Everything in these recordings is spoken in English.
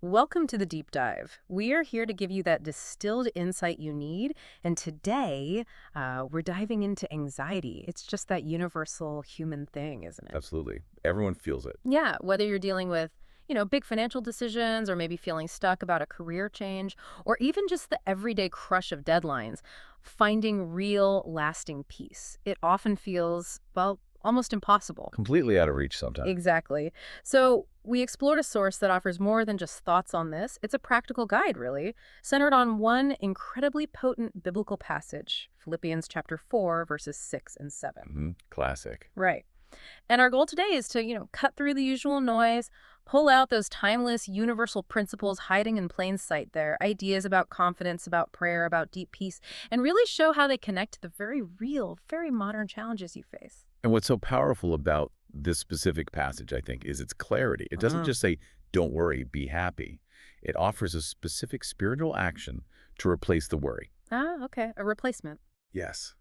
Welcome to the deep dive. We are here to give you that distilled insight you need. And today, we're diving into anxiety. It's just that universal human thing, isn't it? Absolutely. Everyone feels it. Yeah, whether you're dealing with, big financial decisions or maybe feeling stuck about a career change or even just the everyday crush of deadlines, finding real, lasting peace. It often feels, well, almost impossible. Completely out of reach sometimes. Exactly. So we explored a source that offers more than just thoughts on this. It's a practical guide, really, centered on one incredibly potent biblical passage, Philippians chapter 4, verses 6 and 7. Classic. Right. And our goal today is to, cut through the usual noise, pull out those timeless, universal principles hiding in plain sight there, ideas about confidence, about prayer, about deep peace, and really show how they connect to the very real, very modern challenges you face. And what's so powerful about this specific passage, I think, is its clarity. It doesn't just say, don't worry, be happy. It offers a specific spiritual action to replace the worry. Ah, okay. A replacement. Yes.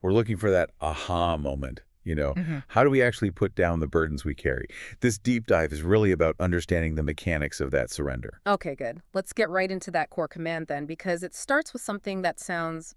We're looking for that aha moment. Mhm. How do we actually put down the burdens we carry? This deep dive is really about understanding the mechanics of that surrender. Okay, good. Let's get right into that core command then, because it starts with something that sounds,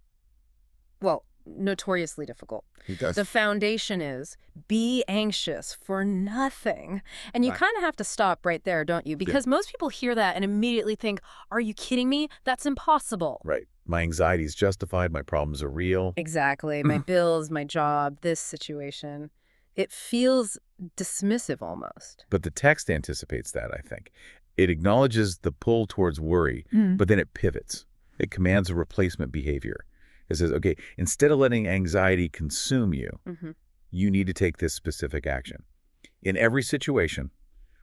well, notoriously difficult. It does. The foundation is be anxious for nothing. And you Right. kind of have to stop right there, don't you? Because most people hear that and immediately think, are you kidding me? That's impossible. Right. My anxiety is justified. My problems are real. Exactly. My bills, my job, this situation. It feels dismissive almost. But the text anticipates that, I think. It acknowledges the pull towards worry, Mm. but then it pivots. It commands a replacement behavior. It says, okay, instead of letting anxiety consume you, Hmm. you need to take this specific action. In every situation,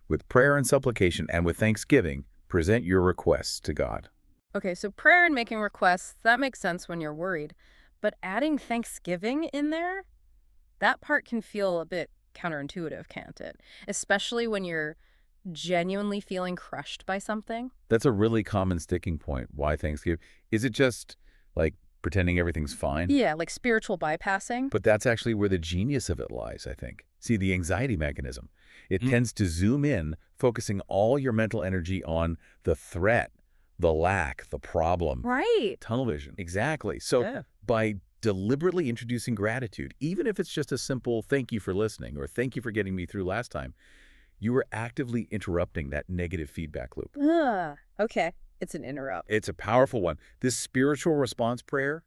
with prayer and supplication and with thanksgiving, present your requests to God. Okay, so prayer and making requests, that makes sense when you're worried. But adding Thanksgiving in there, that part can feel a bit counterintuitive, can't it? Especially when you're genuinely feeling crushed by something. That's a really common sticking point. Why Thanksgiving? Is it just like pretending everything's fine? Yeah, like spiritual bypassing. But that's actually where the genius of it lies, I think. See, the anxiety mechanism, it tends to zoom in, focusing all your mental energy on the threat, the lack, the problem. Right. Tunnel vision. Exactly. So Yeah. by deliberately introducing gratitude, even if it's just a simple thank you for listening or thank you for getting me through last time, you are actively interrupting that negative feedback loop. Okay. It's an interrupt. It's a powerful one. This spiritual response prayer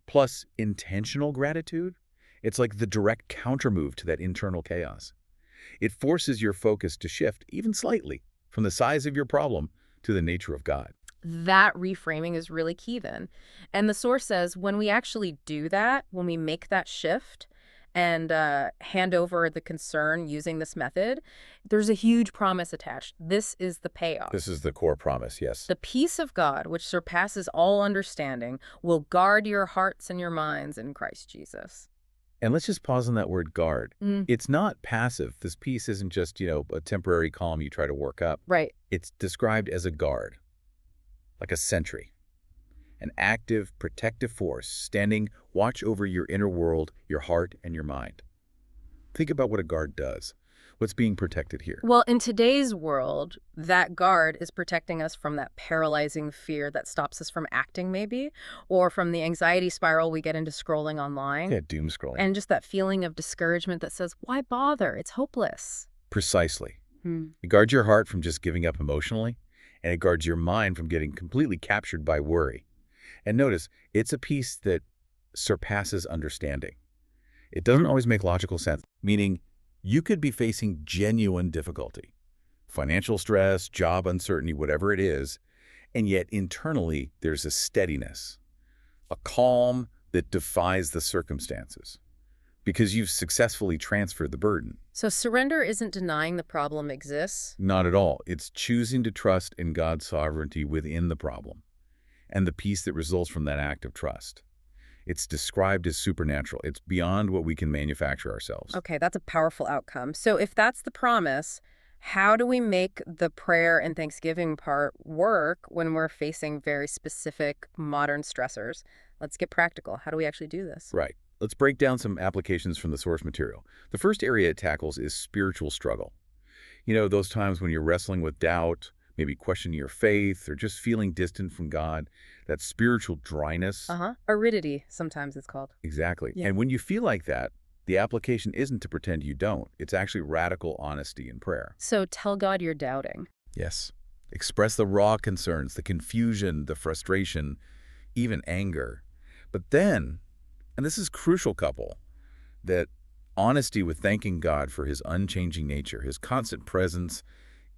plus intentional gratitude, it's like the direct countermove to that internal chaos. It forces your focus to shift, even slightly, from the size of your problem to the nature of God. That reframing is really key then. And the source says when we actually do that, when we make that shift and hand over the concern using this method, there's a huge promise attached. This is the payoff. This is the core promise, yes. The peace of God, which surpasses all understanding, will guard your hearts and your minds in Christ Jesus. And let's just pause on that word guard. Mm, It's not passive. This peace isn't just, a temporary calm you try to work up. right. It's described as a guard, like a sentry, an active, protective force standing watch over your inner world, your heart, and your mind. Think about what a guard does. What's being protected here? Well, in today's world, that guard is protecting us from that paralyzing fear that stops us from acting, maybe, or from the anxiety spiral we get into scrolling online. Yeah, doom scrolling. And just that feeling of discouragement that says, why bother? It's hopeless. Precisely. Hmm. It guards your heart from just giving up emotionally, and it guards your mind from getting completely captured by worry. And notice, it's a peace that surpasses understanding. It doesn't always make logical sense, meaning you could be facing genuine difficulty, financial stress, job uncertainty, whatever it is, and yet internally there's a steadiness, a calm that defies the circumstances because you've successfully transferred the burden. So surrender isn't denying the problem exists. Not at all. It's choosing to trust in God's sovereignty within the problem and the peace that results from that act of trust. It's described as supernatural. It's beyond what we can manufacture ourselves. Okay, that's a powerful outcome. So if that's the promise, how do we make the prayer and thanksgiving part work when we're facing very specific modern stressors? Let's get practical. How do we actually do this? Right. Let's break down some applications from the source material. The first area it tackles is spiritual struggle. Those times when you're wrestling with doubt, maybe questioning your faith or just feeling distant from God, that spiritual dryness. Aridity, sometimes it's called. Exactly. Yeah. And when you feel like that, the application isn't to pretend you don't. It's actually radical honesty in prayer. So tell God you're doubting. Yes. Express the raw concerns, the confusion, the frustration, even anger. But then, and this is crucial, couple, that honesty with thanking God for his unchanging nature, his constant presence,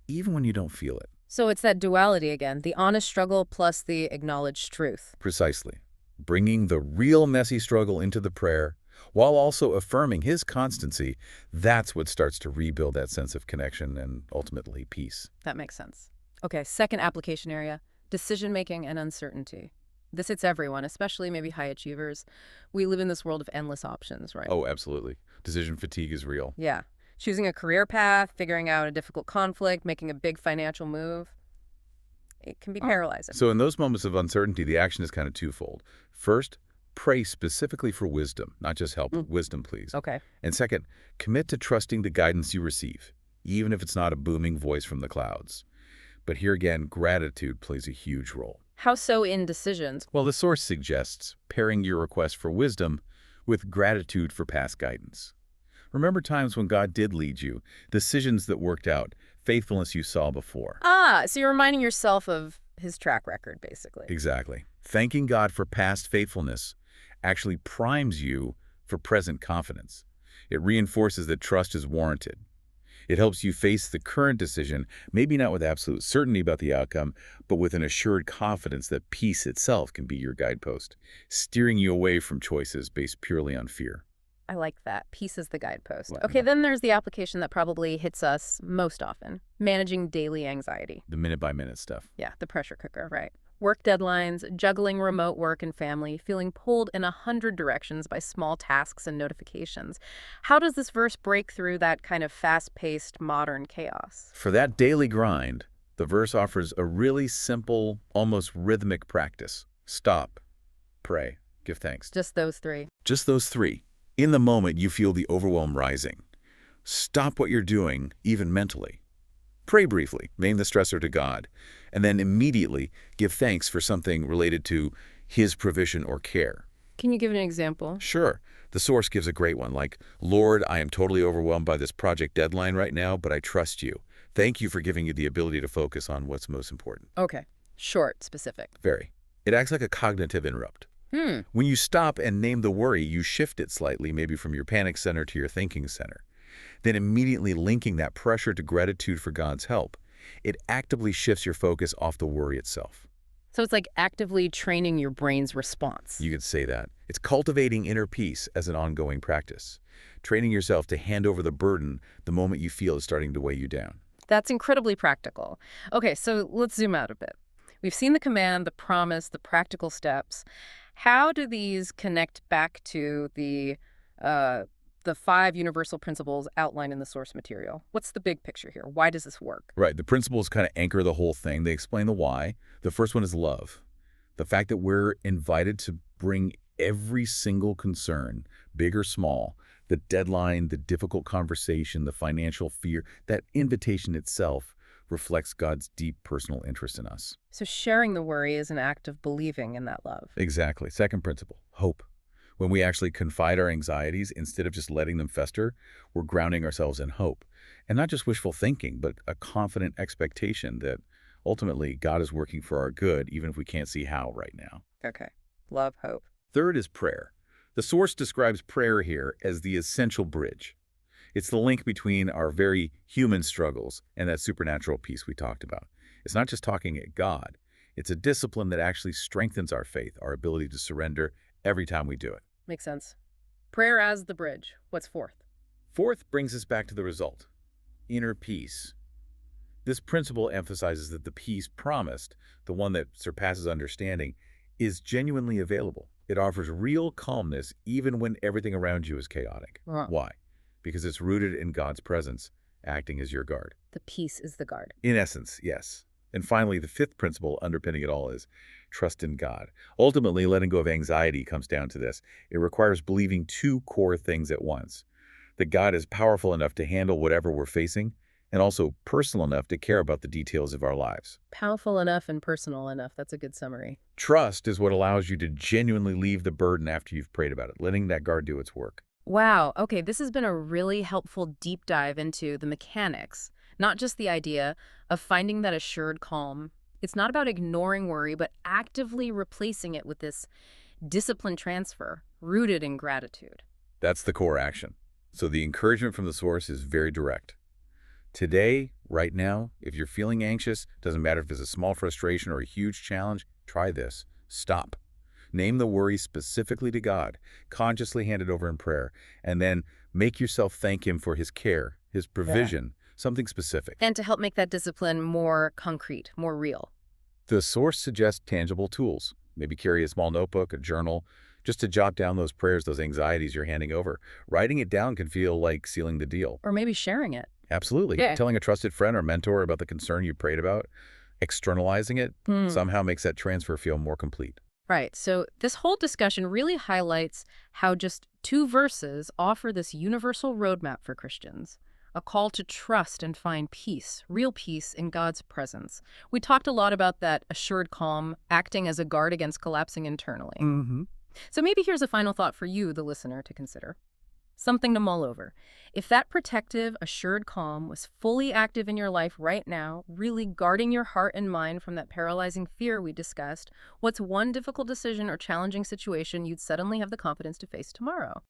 even when you don't feel it. So it's that duality again, the honest struggle plus the acknowledged truth. Precisely. Bringing the real messy struggle into the prayer while also affirming his constancy, that's what starts to rebuild that sense of connection and ultimately peace. That makes sense. Okay, second application area, decision-making and uncertainty. This hits everyone, especially maybe high achievers. We live in this world of endless options, right? Oh, absolutely. Decision fatigue is real. Yeah. Choosing a career path, figuring out a difficult conflict, making a big financial move. It can be paralyzing. So in those moments of uncertainty, the action is kind of twofold. First, pray specifically for wisdom, not just help. Wisdom, please. Okay. And second, commit to trusting the guidance you receive, even if it's not a booming voice from the clouds. But here again, gratitude plays a huge role. How so in decisions? Well, the source suggests pairing your request for wisdom with gratitude for past guidance. Remember times when God did lead you, decisions that worked out, faithfulness you saw before. So you're reminding yourself of his track record, basically. Exactly. Thanking God for past faithfulness actually primes you for present confidence. It reinforces that trust is warranted. It helps you face the current decision, maybe not with absolute certainty about the outcome, but with an assured confidence that peace itself can be your guidepost, steering you away from choices based purely on fear. I like that. Peace is the guidepost. Well, Okay, then there's the application that probably hits us most often, managing daily anxiety. The minute-by-minute stuff. Yeah, the pressure cooker, right. Work deadlines, juggling remote work and family, feeling pulled in 100 directions by small tasks and notifications. How does this verse break through that kind of fast-paced modern chaos? For that daily grind, the verse offers a really simple, almost rhythmic practice. Stop, pray, give thanks. Just those three. Just those three. In the moment you feel the overwhelm rising, stop what you're doing, even mentally. Pray briefly, name the stressor to God, and then immediately give thanks for something related to his provision or care. Can you give an example? Sure. The source gives a great one, like, Lord, I am totally overwhelmed by this project deadline right now, but I trust you. Thank you for giving you the ability to focus on what's most important. Okay. Short, specific. Very. It acts like a cognitive interrupt. When you stop and name the worry, you shift it slightly, maybe from your panic center to your thinking center. Then immediately linking that pressure to gratitude for God's help, it actively shifts your focus off the worry itself. So it's like actively training your brain's response. You could say that. It's cultivating inner peace as an ongoing practice, training yourself to hand over the burden the moment you feel it's starting to weigh you down. That's incredibly practical. Okay, so let's zoom out a bit. We've seen the command, the promise, the practical steps. How do these connect back to the 5 universal principles outlined in the source material? What's the big picture here? Why does this work? Right. The principles kind of anchor the whole thing. They explain the why. The first one is love. The fact that we're invited to bring every single concern, big or small, the deadline, the difficult conversation, the financial fear, that invitation itself reflects God's deep personal interest in us. So sharing the worry is an act of believing in that love. Exactly. Second principle, hope. When we actually confide our anxieties, instead of just letting them fester, we're grounding ourselves in hope. And not just wishful thinking, but a confident expectation that ultimately God is working for our good, even if we can't see how right now. Okay. Love, hope. Third is prayer. The source describes prayer here as the essential bridge. It's the link between our very human struggles and that supernatural peace we talked about. It's not just talking at God. It's a discipline that actually strengthens our faith, our ability to surrender every time we do it. Makes sense. Prayer as the bridge. What's fourth? Fourth brings us back to the result, inner peace. This principle emphasizes that the peace promised, the one that surpasses understanding, is genuinely available. It offers real calmness even when everything around you is chaotic. Why? Because it's rooted in God's presence, acting as your guard. The peace is the guard. In essence, yes. And finally, the fifth principle underpinning it all is trust in God. Ultimately, letting go of anxiety comes down to this. It requires believing 2 core things at once. That God is powerful enough to handle whatever we're facing, and also personal enough to care about the details of our lives. Powerful enough and personal enough. That's a good summary. Trust is what allows you to genuinely leave the burden after you've prayed about it, letting that guard do its work. Wow. Okay, this has been a really helpful deep dive into the mechanics, not just the idea of finding that assured calm. It's not about ignoring worry, but actively replacing it with this discipline transfer rooted in gratitude. That's the core action. So the encouragement from the source is very direct. Today, right now, if you're feeling anxious, doesn't matter if it's a small frustration or a huge challenge, try this. Stop. Name the worry specifically to God, consciously hand it over in prayer, and then make yourself thank Him for His care, His provision, something specific. And to help make that discipline more concrete, more real. The source suggests tangible tools. Maybe carry a small notebook, a journal, just to jot down those prayers, those anxieties you're handing over. Writing it down can feel like sealing the deal. Or maybe sharing it. Absolutely. Yeah. Telling a trusted friend or mentor about the concern you prayed about, externalizing it, somehow makes that transfer feel more complete. Right. So this whole discussion really highlights how just 2 verses offer this universal roadmap for Christians, a call to trust and find peace, real peace in God's presence. We talked a lot about that assured calm, acting as a guard against collapsing internally. So maybe here's a final thought for you, the listener, to consider. Something to mull over. If that protective, assured calm was fully active in your life right now, really guarding your heart and mind from that paralyzing fear we discussed, what's one difficult decision or challenging situation you'd suddenly have the confidence to face tomorrow?